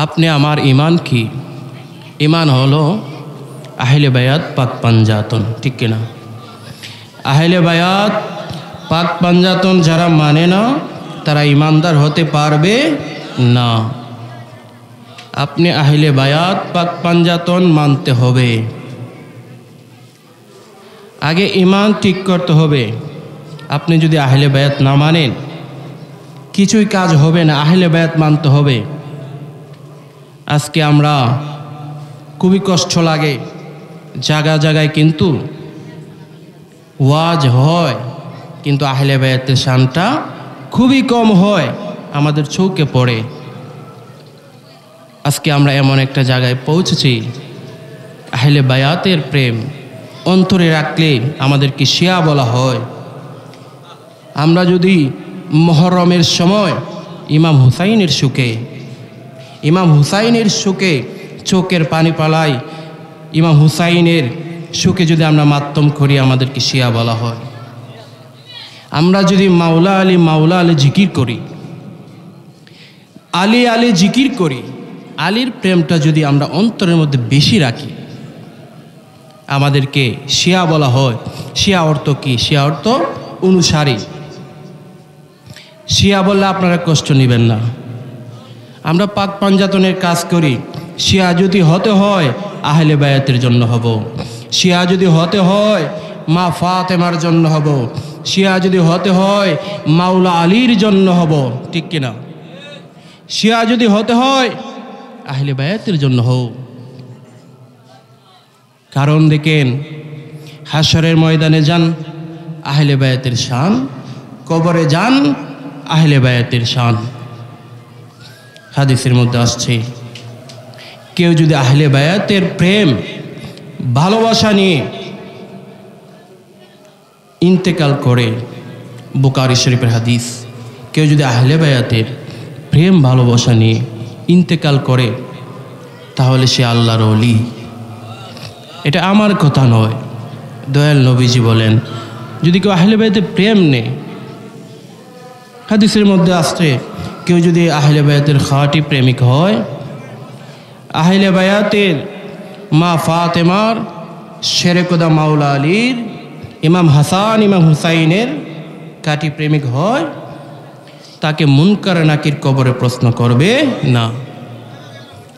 আপনি আমার ঈমান কি? ঈমান হলো আহলে বায়াত পাক পাঞ্জাতন, ঠিক কিনা? আহলে বায়াত পাক পাঞ্জাতন যারা মানে না তারা ঈমানদার হতে পারবে না। আপনি আহলে বায়াত পাক পাঞ্জাতন মানতে হবে। আগে ঈমান ঠিক করতে হবে। আপনি যদি আহলে বায়াত না মানেন কিছুই কাজ হবে না। আহলে বায়াত মানতে হবে। আজকে আমরা খুবই কষ্ট লাগে, জায়গায় জায়গায় কিন্তু ওয়াজ হয়, কিন্তু আহলে বায়াতের শানটা খুবই কম হয়, আমাদের চোখে পড়ে। আজকে আমরা এমন একটা জায়গায় পৌঁছেছি, আহলে বায়াতের প্রেম অন্তরে রাখলে আমাদেরকে শিয়া বলা হয়। আমরা যদি মুহররমের সময় ইমাম হুসাইনের সুখে চোখের পানি পালাই, ইমাম হুসাইনের সুখে যদি আমরা মাতম করি আমাদেরকে শিয়া বলা হয়। আমরা যদি মাওলা আলী জিকির করি, আলী জিকির করি, আলীর প্রেমটা যদি আমরা অন্তরের মধ্যে বেশি রাখি আমাদেরকে শিয়া বলা হয়। শিয়া অর্থ কি? শিয়া অর্থ অনুসারী। শিয়া বললে আপনারা কষ্ট নেবেন না। আমরা পাক পাঞ্জাতনের কাজ করি। শিয়া যদি হতে হয় আহলে বায়াতের জন্য হব, শিয়া যদি হতে হয় মা ফাতেমার জন্য হব, শিয়া যদি হতে হয় মাওলা আলীর জন্য হব, ঠিক কিনা? শিয়া যদি হতে হয় আহলে বায়াতের জন্য হও। কারণ দেখেন, হাশরের ময়দানে যান আহলে বায়াতের শান, কবরে যান আহলে বায়াতের শান। হাদিসের মধ্যে আসছে, কেউ যদি আহলে বায়াতের প্রেম ভালোবাসা নিয়ে ইন্তেকাল করে, বুখারী শরীফের হাদিস, কেউ যদি আহলে বায়াতের প্রেম ভালোবাসা নিয়ে ইন্তেকাল করে তাহলে সে আল্লাহর ওলি। এটা আমার কথা নয়, দয়াল নবীজি বলেন, যদি কেউ আহলে বায়াতের প্রেম নেই, হাদিসের মধ্যে আসছে কেউ যদি আহলে বায়াতের খাঁটি প্রেমিক হয়, আহলে বায়াতের মা ফাতেমার, শেরেকুদা মাওলা আলীর, ইমাম হাসান ইমাম হুসাইনের খাঁটি প্রেমিক হয়, তাকে মুনকার নাকির কবরে প্রশ্ন করবে না।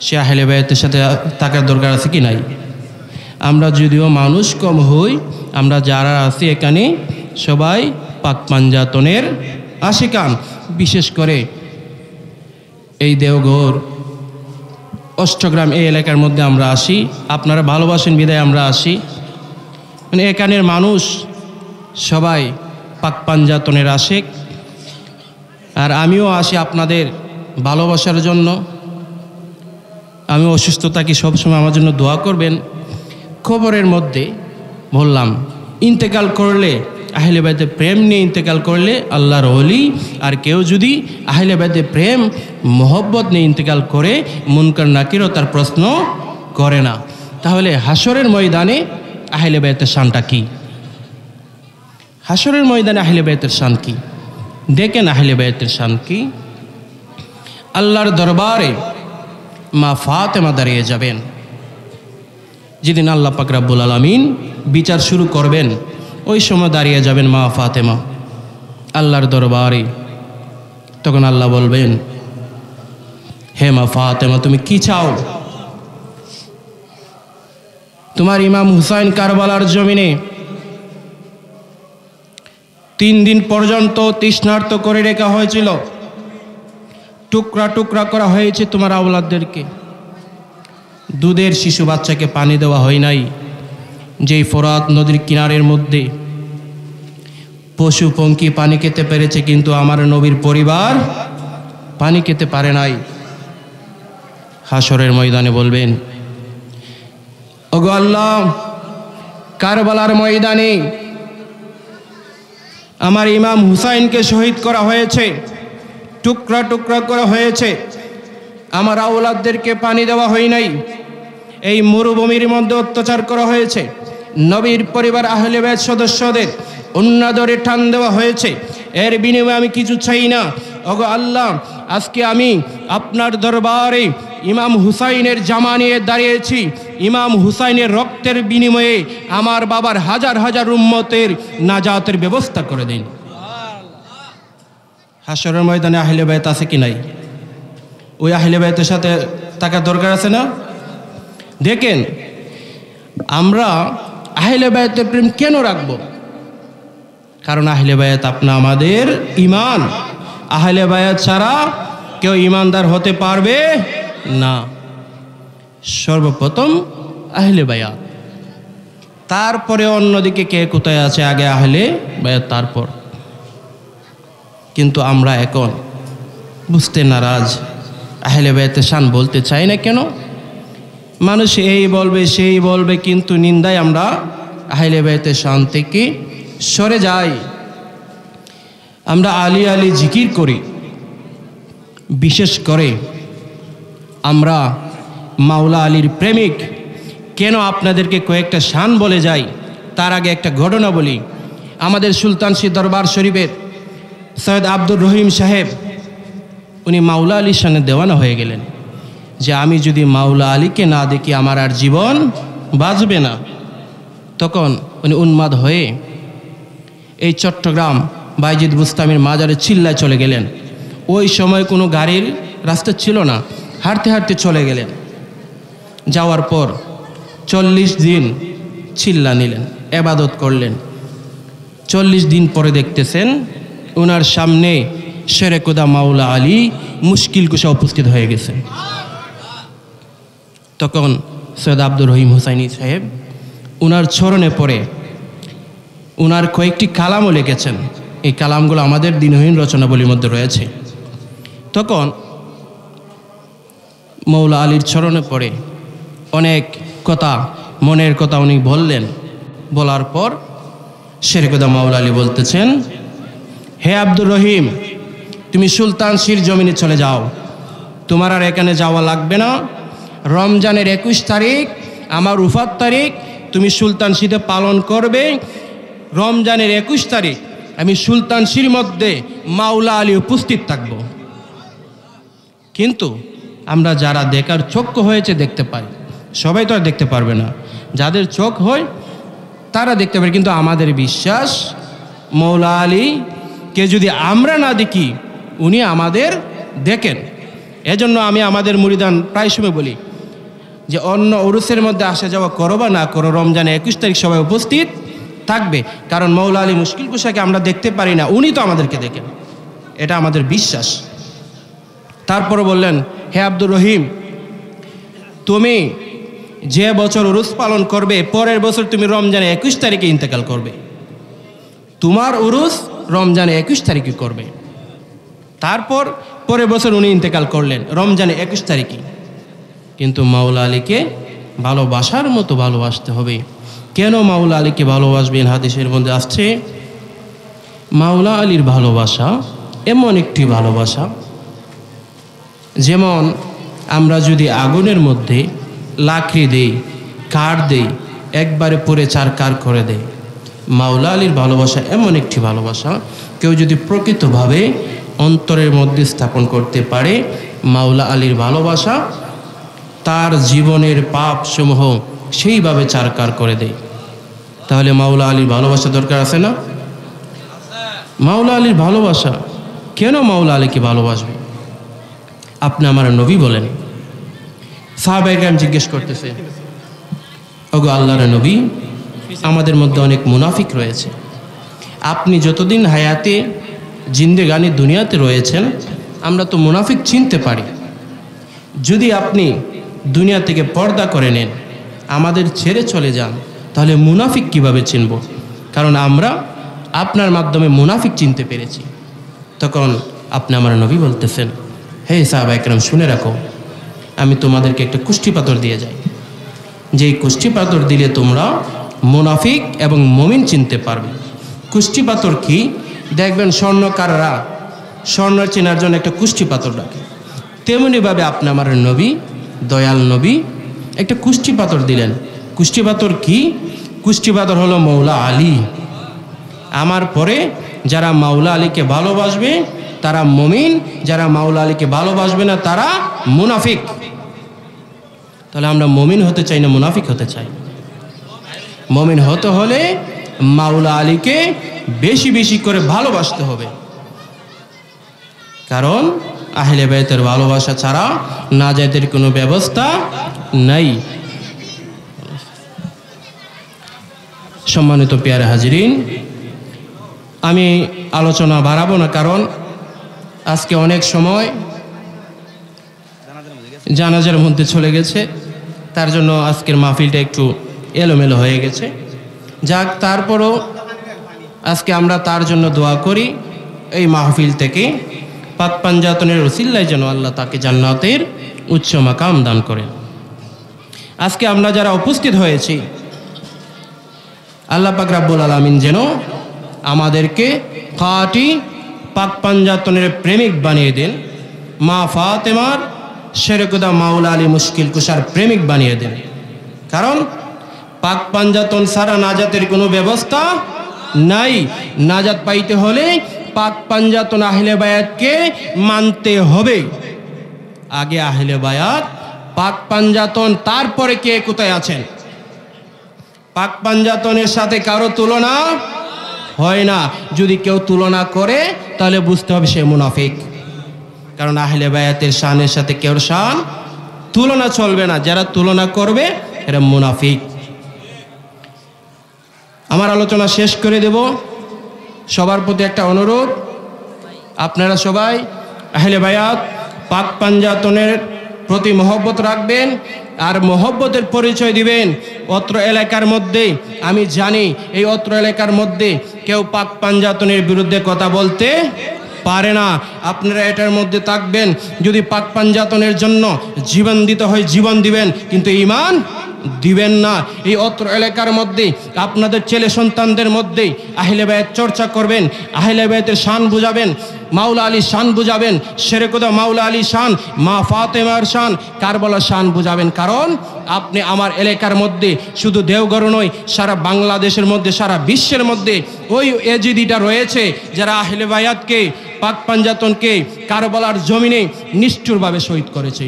সে আহলে বায়াতের সাথে থাকার দরকার আছে কি নাই? আমরা যদিও মানুষ কম হই, আমরা যারা আছি এখানে সবাই পাক পাঞ্জাতনের আশিকান। বিশেষ করে এই দেওঘর অষ্টগ্রাম এই এলাকার মধ্যে আমরা আসি, আপনারা ভালোবাসেন বিদায় আমরা আসি। মানে এখানের মানুষ সবাই পাক পাঞ্জাতনের আশিক। আর আমিও আসি আপনাদের ভালোবাসার জন্য। আমি অসুস্থ থাকি, সবসময় আমার জন্য দোয়া করবেন। খবরের মধ্যে বললাম, ইন্তেকাল করলে আহলে বায়াতের প্রেম নিয়ে ইন্তেকাল করলে আল্লাহর ওলি। আর কেউ যদি আহলে বায়াতের প্রেম মোহব্বত নিয়ে ইন্তেকাল করে মুনকার নাকিরও তার প্রশ্ন করে না। তাহলে হাশরের ময়দানে আহলে বায়াতের শানটা কি? হাশরের ময়দানে আহলে বায়াতের শান কি? দেখেন আহলে বায়াতের শান কি। আল্লাহর দরবারে মা ফাতেমা দাঁড়িয়ে যাবেন যেদিন আল্লাহ পাক রব্বুল আলামিন বিচার শুরু করবেন। ওই সময় দাঁড়িয়ে যাবেন মা ফাতেমা আল্লাহর দরবারে। তখন আল্লাহ বলবেন, হে মা ফাতেমা, তুমি কি চাও? তোমার ইমাম হুসাইন কারবালার জমিনে 3 দিন পর্যন্ত তৃষ্ণার্ত করে রেখা হয়েছিল, টুকরা টুকরা করা হয়েছে তোমার আওলাদদেরকে। দুধের শিশু বাচ্চাকে পানি দেওয়া হয় নাই। যেই ফোরাত নদীর কিনারের মধ্যে পশু পঙ্খী পানি খেতে পেরেছে, কিন্তু আমার নবীর পরিবার পানি খেতে পারে নাই। হাশরের ময়দানে বলবেন, ওগো আল্লাহ, কারবালার ময়দানে আমার ইমাম হুসাইনকে শহীদ করা হয়েছে, টুকরা টুকরা করা হয়েছে, আমার আওলাদদেরকে পানি দেওয়া হয় নাই। এই মরুভূমির মধ্যে অত্যাচার করা হয়েছে, নবীর পরিবার আহলে বায়াত সদস্যদের উন্নাদরে টান দেওয়া হয়েছে। এর বিনিময়ে আমি কিছু চাই না। ওগো আল্লাহ, আজকে আমি আপনার দরবারে ইমাম হুসাইনের জামা নিয়ে দাঁড়িয়েছি, ইমাম হুসাইনের রক্তের বিনিময়ে আমার বাবার হাজার হাজার উম্মতের নাজাতের ব্যবস্থা করে দিন। হাশরের ময়দানে আহলে বায়াত আছে কি নাই? ওই আহলে বায়াতের সাথে থাকার দরকার আছে না? দেখেন, আমরা আহলে বায়াতের প্রেম কেন রাখবো? কারণ আহলে বায়াত আমাদের ঈমান। আহলে বায়াত ছাড়া কেউ ঈমানদার হতে পারবে না। সর্বপ্রথম আহলে বায়াত, তারপরে অন্যদিকে কে কোথায় আছে, আগে আহলে বায়াত তারপর। কিন্তু আমরা এখন বুঝতে নারাজ, আহলে বায়াতের শান বলতে চাই না কেন? মানুষ এই বলবে সেই বলবে, কিন্তু নিন্দায় আমরা আহলে বায়াতের শান থেকে সরে যাই। আমরা আলী আলী জিকির করি, বিশেষ করে আমরা মাওলা আলীর প্রেমিক। কেন আপনাদেরকে কয়েকটা শান বলে যাই, তার আগে একটা ঘটনা বলি। আমাদের সুলতানশী দরবার শরীফের সৈয়দ আব্দুর রহিম সাহেব, উনি মাওলা আলীর শানে দেওয়ানা হয়ে গেলেন যে আমি যদি মাওলা আলীকে না দেখি আমার আর জীবন বাঁচবে না। তখন উনি উন্মাদ হয়ে এই চট্টগ্রাম বাইজিদ বুস্তামির মাজারে চিল্লায় চলে গেলেন। ওই সময় কোনো গাড়ির রাস্তা ছিল না, হাঁটতে হাঁটতে চলে গেলেন। যাওয়ার পর 40 দিন চিল্লা নিলেন, ইবাদত করলেন। 40 দিন পরে দেখতেছেন ওনার সামনে শেরে খোদা মাওলা আলী মুশকিল কুশা উপস্থিত হয়ে গেছে। তখন সৈয়দ আব্দুর রহিম হুসাইনি সাহেব ওনার চরণে পড়ে ওনার কয়েকটি কালামও লিখেছেন। এই কালামগুলো আমাদের দিনহীন রচনাবলীর মধ্যে রয়েছে। তখন মৌলা আলীর চরণে পড়ে অনেক কথা, মনের কথা উনি বললেন। বলার পর শেরে খোদা মাওলা আলী বলতেছেন, হে আব্দুর রহিম, তুমি সুলতানশীর জমিনে চলে যাও, তোমার আর এখানে যাওয়া লাগবে না। রমজানের 21 তারিখ আমার উফাত তারিখ, তুমি সুলতানশীতে পালন করবে। রমজানের 21 তারিখ আমি সুলতানশীর মধ্যে মাওলা আলী উপস্থিত থাকব। কিন্তু আমরা যারা দেখার চক্ষু হয়েছে দেখতে পাই, সবাই তো আর দেখতে পারবে না। যাদের চোখ হয় তারা দেখতে পারে। কিন্তু আমাদের বিশ্বাস, মাওলা আলীকে যদি আমরা না দেখি, উনি আমাদের দেখেন। এজন্য আমি আমাদের মুরিদান প্রায় সময় বলি যে অন্য উরুসের মধ্যে আসা যাওয়া করো বা না করো, রমজানে 21 তারিখ সবাই উপস্থিত থাকবে। কারণ মাওলা আলী মুশকিল কুশাকে আমরা দেখতে পারি না, উনি তো আমাদেরকে দেখেন। এটা আমাদের বিশ্বাস। তারপরে বললেন, হে আব্দুর রহিম, তুমি যে বছর উরুস পালন করবে, পরের বছর তুমি রমজানে 21 তারিখে ইন্তেকাল করবে। তোমার উরুস রমজানে 21 তারিখে করবে। তারপর পরের বছর উনি ইন্তেকাল করলেন রমজানে 21 তারিখে। কিন্তু মাওলা আলীকে ভালোবাসার মতো ভালোবাসতে হবে। কেন মাওলা আলীকে ভালোবাসবেন? হাদিসের মধ্যে আসছে, মাওলা আলীর ভালোবাসা এমন একটি ভালোবাসা, যেমন আমরা যদি আগুনের মধ্যে লাকড়ি দেই, কাঠ দেই, একবারে পুড়ে চারকার করে দেয়। মাওলা আলীর ভালোবাসা এমন একটি ভালোবাসা, কেউ যদি প্রকৃতভাবে অন্তরের মধ্যে স্থাপন করতে পারে মাওলা আলীর ভালোবাসা, তার জীবনের পাপ সমূহ সেইভাবে চারকার করে দেয়। তাহলে মাওলা আলীর ভালোবাসা দরকার আছে না? মাওলা আলীর ভালোবাসা, কেন মাওলা আলীকে ভালোবাসবে? আপনি আমার নবী বলেন। সাহাবায়ে কেরাম জিজ্ঞেস করতেছে, ওগো আল্লাহর নবী, আমাদের মধ্যে অনেক মুনাফিক রয়েছে। আপনি যতদিন হায়াতে জিন্দেগানি দুনিয়াতে রয়েছেন, আমরা তো মুনাফিক চিনতে পারি। যদি আপনি দুনিয়া থেকে পর্দা করে নেন, আমাদের ছেড়ে চলে যান, তাহলে মুনাফিক কিভাবে চিনব? কারণ আমরা আপনার মাধ্যমে মুনাফিক চিনতে পেরেছি। তখন আপনি আমার নবী বলতেছেন, হে সাহাবায়ে কেরাম, শুনে রাখো, আমি তোমাদেরকে একটা কুষ্টি পাথর দিয়ে যাই। যেই কুষ্টি পাথর দিলে তোমরা মুনাফিক এবং মুমিন চিনতে পারবে। কুষ্টি পাথর কি? দেখবেন স্বর্ণকাররা স্বর্ণ চেনার জন্য একটা কুষ্টি পাথর রাখে। তেমনিভাবে আপনি আমার নবী, দয়াল নবী, একটা কুষ্টি পাথর দিলেন। কুষ্টি পাথর কি? কুষ্টি পাথর হলো মাওলা আলী। আমার পরে যারা মাওলা আলীকে ভালোবাসবে তারা মুমিন, যারা মাওলা আলীকে ভালোবাসবে না তারা মুনাফিক। তাহলে আমরা মুমিন হতে চাই না মুনাফিক হতে চাই? মুমিন হতে হলে মাওলা আলীকে বেশি বেশি করে ভালোবাসতে হবে, কারণ আহলে বাইতের ভালোবাসা ছাড়া নাজাতের কোনো ব্যবস্থা নাই। সম্মানিত পেয়ারে হাজিরিন, আমি আলোচনা বাড়াবো না, কারণ আজকে অনেক সময় জানাজার মধ্যে চলে গেছে, তার জন্য আজকের মাহফিলটা একটু এলোমেলো হয়ে গেছে। যাক, তারপরও আজকে আমরা তার জন্য দোয়া করি, এই মাহফিল থেকে পাক পাঞ্জাতনের ওসিলায় যেন আল্লাহ তাকে জান্নাতের উচ্চ মাকাম দান করেন। আজকে আমরা যারা উপস্থিত হয়েছি, আল্লাহ পাক রাব্বুল আলামিন যেন আমাদেরকে খাঁটি পাক পাঞ্জাতনের প্রেমিক বানিয়ে দেন, মা ফাতেমার শেরেকুদা মাওলা আলী মুশকিল কুশার প্রেমিক বানিয়ে দেন। কারণ পাক পাঞ্জাতন ছাড়া নাজাতের কোনো ব্যবস্থা নাই। নাজাত পাইতে হলে পাক পাঞ্জাতন আহলে বায়াতকে মানতে হবে। আগে আহলে বায়াত, পাক পাঞ্জাতন, তারপরে কে কোথায় আছেন। পাক পাঞ্জাতনের সাথে কারো তুলনা হয় না। যদি কেউ তুলনা করে তাহলে বুঝতে হবে সে মুনাফিক, কারণ আহলে বায়াতের শানের সাথে কেউ শান তুলনা চলবে না। যারা তুলনা করবে এরা মুনাফিক। আমার আলোচনা শেষ করে দেব। সবার প্রতি একটা অনুরোধ, আপনারা সবাই আহলে বায়াত পাক পাঞ্জাতনের প্রতি মহব্বত রাখবেন আর মহব্বতের পরিচয় দিবেন। অত্র এলাকার মধ্যে আমি জানি এই অত্র এলাকার মধ্যে কেউ পাক পাঞ্জাতনের বিরুদ্ধে কথা বলতে পারে না। আপনারা এটার মধ্যে থাকবেন, যদি পাক পাঞ্জাতনের জন্য জীবন দিতে হয় জীবন দিবেন, কিন্তু ঈমান দিবেন না। এই অত্র এলাকার মধ্যে আপনাদের ছেলে সন্তানদের মধ্যে আহলে বায়াত চর্চা করবেন, আহলে বায়াতের শান বুঝাবেন, মাওলা আলী শান বুঝাবেন, শেরেকুদা মাওলা আলী শান, মা ফাতেমার শান, কারবালার শান বুঝাবেন। কারণ আপনি আমার এলাকার মধ্যে শুধু দেওঘর নয়, সারা বাংলাদেশের মধ্যে, সারা বিশ্বের মধ্যে ওই এজিদিটা রয়েছে যারা আহলে বায়াতকে, পাক পাঞ্জাতনকে কারবালার জমিনে নিষ্ঠুরভাবে শহীদ করেছে।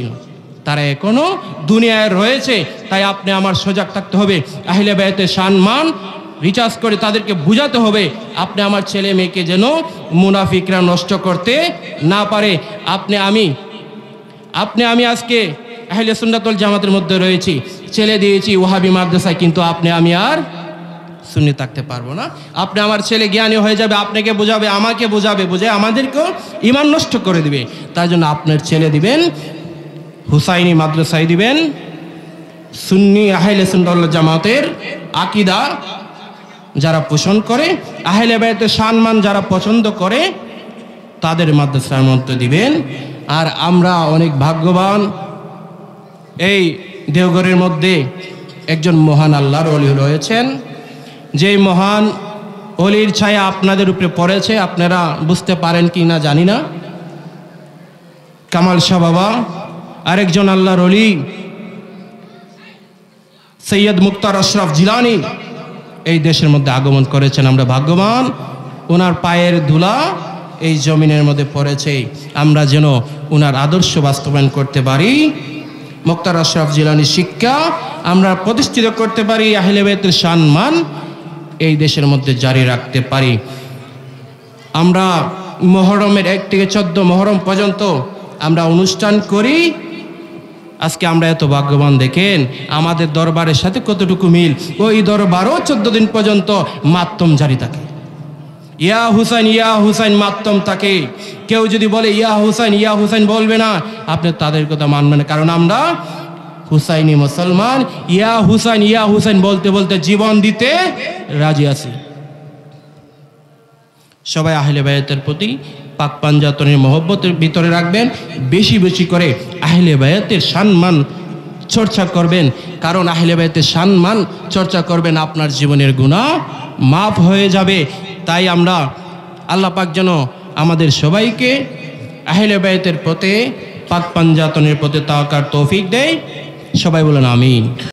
তারা এখনো দুনিয়ায় রয়েছে। তাই আপনি আমার সজাগ থাকতে হবে, আহলে বায়াতের সম্মান রিচার্জ করে তাদেরকে বুঝাতে হবে। আপনি আমার ছেলে মেয়েকে যেন মুনাফিকরা নষ্ট করতে না পারে। আপনি আমি আজকে আহলে সুন্নাত ওয়াল জামাতের মধ্যে রয়েছি, ছেলে দিয়েছি ওয়াহাবি মাদ্রাসায়, কিন্তু আমি আর সুন্নি থাকতে পারবো না। আপনি আমার ছেলে জ্ঞানী হয়ে যাবে, আপনাকে বোঝাবে, আমাকে বোঝাবে, আমাদেরকেও ঈমান নষ্ট করে দিবে। তার জন্য আপনার ছেলে দিবেন হুসাইনি মাদ্রাসায় দিবেন, সুন্নি আহলে সুন্নাত ওয়াল জামাতের আকীদা যারা পোষণ করে, আহলে বায়াতের সম্মান যারা পছন্দ করে, তাদের মাদ্রাসার মধ্যে দিবেন। আর আমরা অনেক ভাগ্যবান, এই দেওঘরের মধ্যে একজন মহান আল্লাহর ওলি রয়েছেন, যেই মহান ওলির ছায়া আপনাদের উপরে পড়েছে। আপনারা বুঝতে পারেন কি না জানি না। কামাল শাহ বাবা আরেকজন আল্লাহর ওলি, সৈয়দ মুক্তার আশরাফ জিলানী এই দেশের মধ্যে আগমন করেছেন। আমরা ভাগ্যবান, ওনার পায়ের ধুলা এই জমিনের মধ্যে পড়েছে। আমরা যেন ওনার আদর্শ বাস্তবায়ন করতে পারি, মুক্তার আশরাফ জিলানীর শিক্ষা আমরা প্রতিষ্ঠিত করতে পারি, আহলে বায়াতের সম্মান এই দেশের মধ্যে জারি রাখতে পারি। আমরা মহরমের 1 থেকে 14 মহরম পর্যন্ত আমরা অনুষ্ঠান করি। আজকে আমরা এত ভাগ্যবান, দেখেন আমাদের দরবারের সাথে কতটুকু মিল। ওই দরবারও 14 দিন পর্যন্ত মাতম জারি থাকে, ইয়া হুসাইন মাতম থাকে। কেউ যদি বলে ইয়া হুসাইন বলবে না, আপনি তাদের কথা মানবেন না, কারণ আমরা হুসাইনি মুসলমান। ইয়া হুসাইন বলতে বলতে জীবন দিতে রাজি আছি। সবাই আহলে বায়াতের প্রতি পাক পাঞ্জাতনের মহব্বতের ভিতরে রাখবেন, বেশি বেশি করে আহলে বায়াতের সম্মান চর্চা করবেন। কারণ আহলে বায়াতের সম্মান চর্চা করবেন, আপনার জীবনের গুনাহ মাফ হয়ে যাবে। তাই আমরা আল্লাহ পাক যেন আমাদের সবাইকে আহলে বায়াতের প্রতি, পাক পাঞ্জাতনের প্রতি তাওয়াক্কুল তৌফিক দেয়। সবাই বলেন আমিন।